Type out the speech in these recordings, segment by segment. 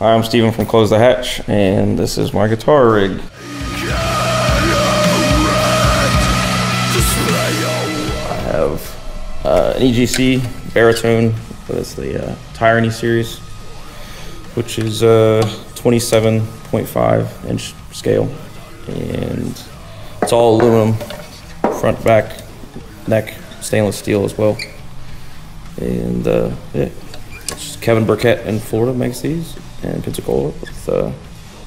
Hi, I'm Steven from Close the Hatch, and this is my guitar rig. I have an EGC baritone, that's the Tyranny series, which is 27.5 inch scale, and it's all aluminum, front, back, neck, stainless steel as well. And yeah, it's Kevin Burkett in Florida makes these, and Pensacola with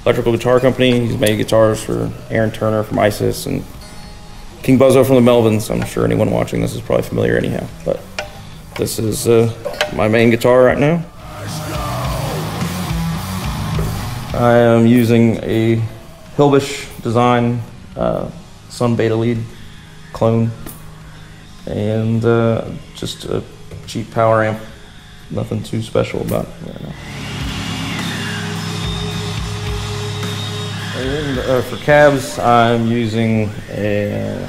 Electrical Guitar Company. He's made guitars for Aaron Turner from ISIS and King Buzzo from the Melvins. I'm sure anyone watching this is probably familiar anyhow, but this is my main guitar right now. I am using a Hilbish design Sun Beta Lead clone, and just a cheap power amp. Nothing too special about it right now. And for cabs, I'm using a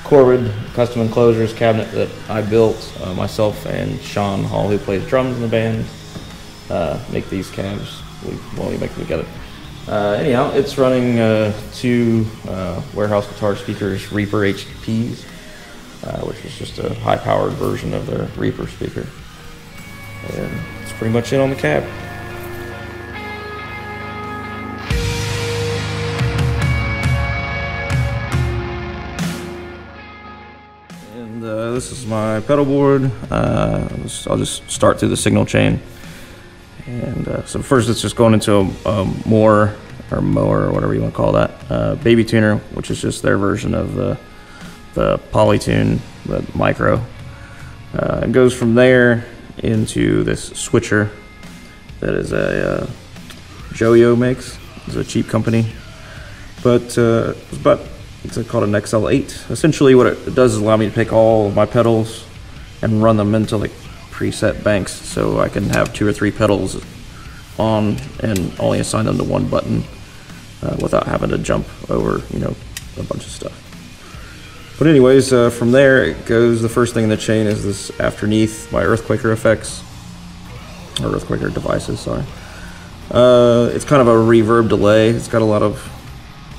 Corvid custom enclosures cabinet that I built myself and Shaun, who plays drums in the band, make these cabs. We make them together. Anyhow, it's running two Warehouse Guitar Speakers Reaper HPs, which is just a high-powered version of the Reaper speaker. And that's pretty much it on the cab. And this is my pedal board. I'll just start through the signal chain. And so first it's just going into a mower or whatever you want to call that, baby tuner, which is just their version of the Polytune, the micro. It goes from there into this switcher that is a Joyo makes. It's a cheap company, but it's called an XL8. Essentially what it does is allow me to pick all of my pedals and run them into like preset banks, so I can have 2 or 3 pedals on and only assign them to one button without having to jump over, you know, a bunch of stuff. But anyways, from there it goes, the first thing in the chain is this Afterneath by Earthquaker Effects, or Earthquaker Devices, sorry. It's kind of a reverb delay. It's got a lot of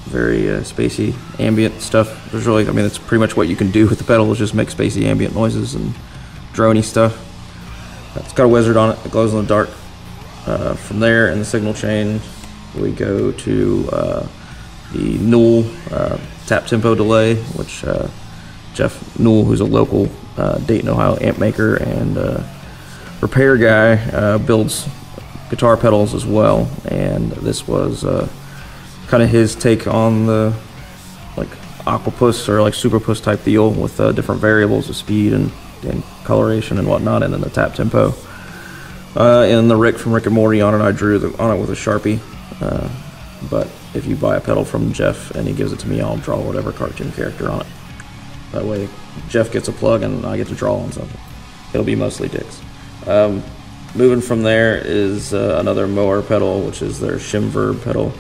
very spacey ambient stuff. There's really, I mean, it's pretty much what you can do with the pedal is just make spacey ambient noises and droney stuff. It's got a wizard on it that glows in the dark. From there in the signal chain, we go to the Newell tap tempo delay, which Jeff Newell, who's a local Dayton, Ohio amp maker and repair guy, builds guitar pedals as well. And this was kind of his take on the like Aquapus or like Superpuss type deal with different variables of speed and coloration and whatnot, and then the tap tempo. And the Rick from Rick and Morty on it, I drew on it with a Sharpie. But if you buy a pedal from Jeff and he gives it to me, I'll draw whatever cartoon character on it. That way Jeff gets a plug and I get to draw on something. It'll be mostly dicks. Moving from there is another mower pedal, which is their Shimverb pedal,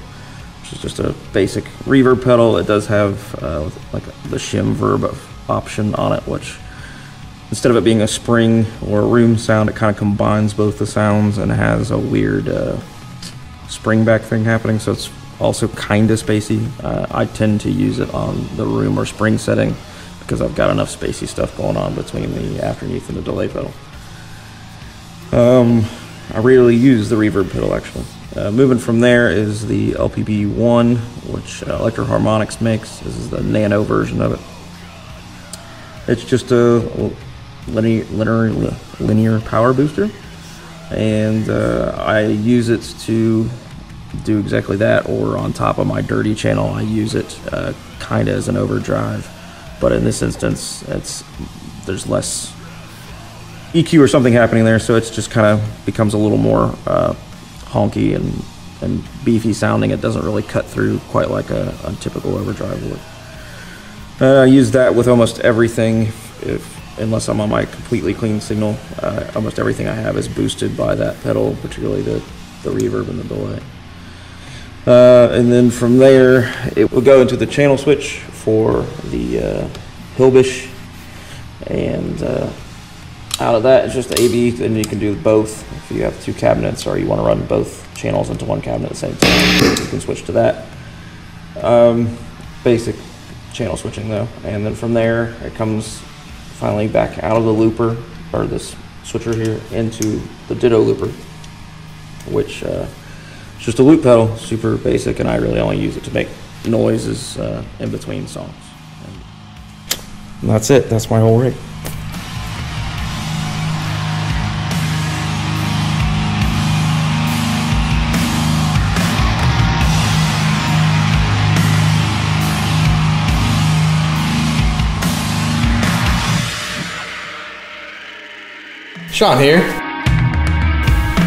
which is just a basic reverb pedal. It does have like the Shimverb option on it, which instead of it being a spring or a room sound, it kind of combines both the sounds and has a weird spring back thing happening, so it's also kind of spacey. I tend to use it on the room or spring setting because I've got enough spacey stuff going on between the Afterneath and the delay pedal. I rarely use the reverb pedal actually. Moving from there is the LPB1, which Electro Harmonix makes. This is the nano version of it. It's just a linear power booster, and I use it to do exactly that, or on top of my dirty channel I use it kind of as an overdrive, but in this instance there's less EQ or something happening there, so it's just kind of becomes a little more honky and beefy sounding. It doesn't really cut through quite like a typical overdrive would. I use that with almost everything, unless I'm on my completely clean signal. Almost everything I have is boosted by that pedal, particularly the reverb and the delay. And then from there, it will go into the channel switch for the Hilbish, and out of that, it's just the AB, and you can do both if you have 2 cabinets or you want to run both channels into one cabinet at the same time. You can switch to that. Basic channel switching though, and then from there it comes finally back out of the looper, or this switcher here, into the ditto looper, which is just a loop pedal, super basic, and I really only use it to make noises in between songs. And that's it, that's my whole rig. Shaun here.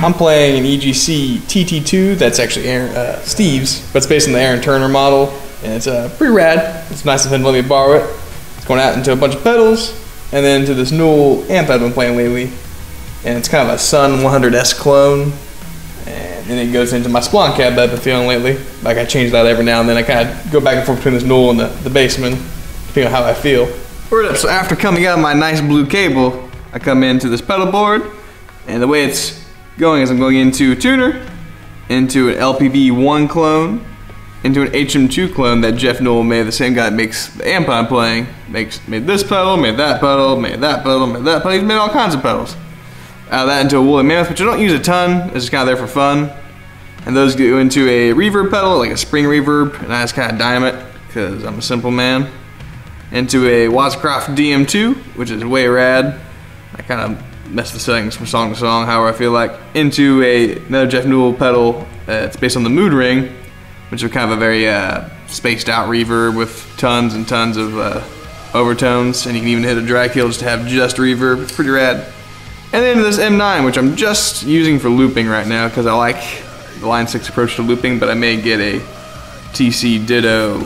I'm playing an EGC TT2 that's actually Steve's, but it's based on the Aaron Turner model, and it's pretty rad. It's nice of him to let me borrow it. It's going out into a bunch of pedals, and then to this Newell amp I've been playing lately, and it's kind of a Sun 100S clone, and then it goes into my Splon cab that I've been feeling lately. Like I change that every now and then. I kind of go back and forth between this Newell and the Bassman, depending on how I feel. So after coming out of my nice blue cable, I come into this pedal board, and the way it's going is I'm going into a tuner, into an LPV1 clone, into an HM2 clone that Jeff Newell made, the same guy that makes the amp I'm playing. Made this pedal, made that pedal, made that pedal, made that pedal. He's made all kinds of pedals. Out of that into a woolly mammoth, which I don't use a ton. It's just kind of there for fun. And those go into a reverb pedal, like a spring reverb, and I just kind of dime it because I'm a simple man. Into a Watscroft DM2, which is way rad. I kind of mess the settings from song to song, however I feel like. Into another Jeff Newell pedal. It's based on the Mood Ring, which is kind of a very spaced out reverb with tons and tons of overtones, and you can even hit a dry kill just to have just reverb. It's pretty rad. And then this M9, which I'm just using for looping right now because I like the Line 6 approach to looping, but I may get a TC Ditto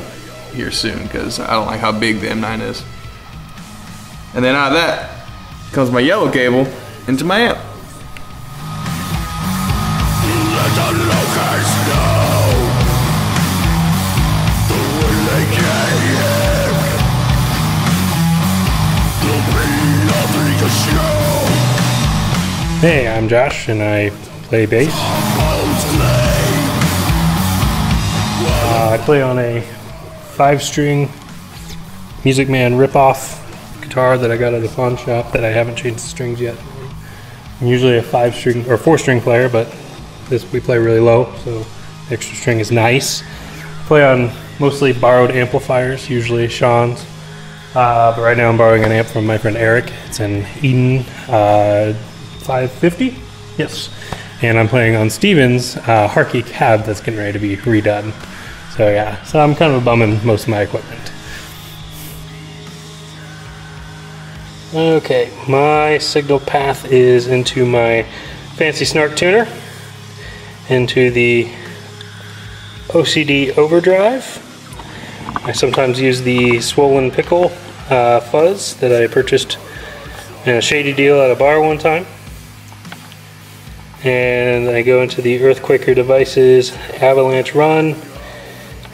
here soon because I don't like how big the M9 is. And then out of that comes my yellow cable into my amp. Let the locusts know the way they came. There'll be nothing to show. Hey, I'm Josh and I play bass. I play on a 5-string Music Man ripoff guitar that I got at a pawn shop that I haven't changed the strings yet. I'm usually a 5-string or 4-string player, but we play really low, so the extra string is nice. Play on mostly borrowed amplifiers, usually Shaun's, but right now I'm borrowing an amp from my friend Eric. It's an Eden 550, yes, and I'm playing on Steven's Harkey cab that's getting ready to be redone. So yeah, so I'm kind of bumming most of my equipment. Okay, my signal path is into my fancy snark tuner, into the OCD overdrive. I sometimes use the Swollen Pickle fuzz that I purchased in a shady deal at a bar one time. And I go into the Earthquaker Devices Avalanche Run,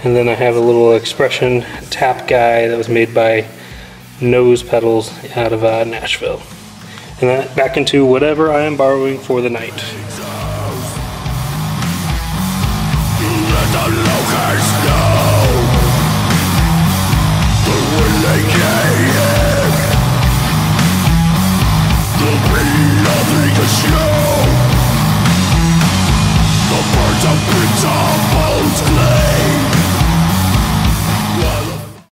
and then I have a little expression tap guy that was made by Nose Pedals out of Nashville. And that back into whatever I am borrowing for the night. Let the locusts know the way they came. There'll be nothing to show. The birds of winter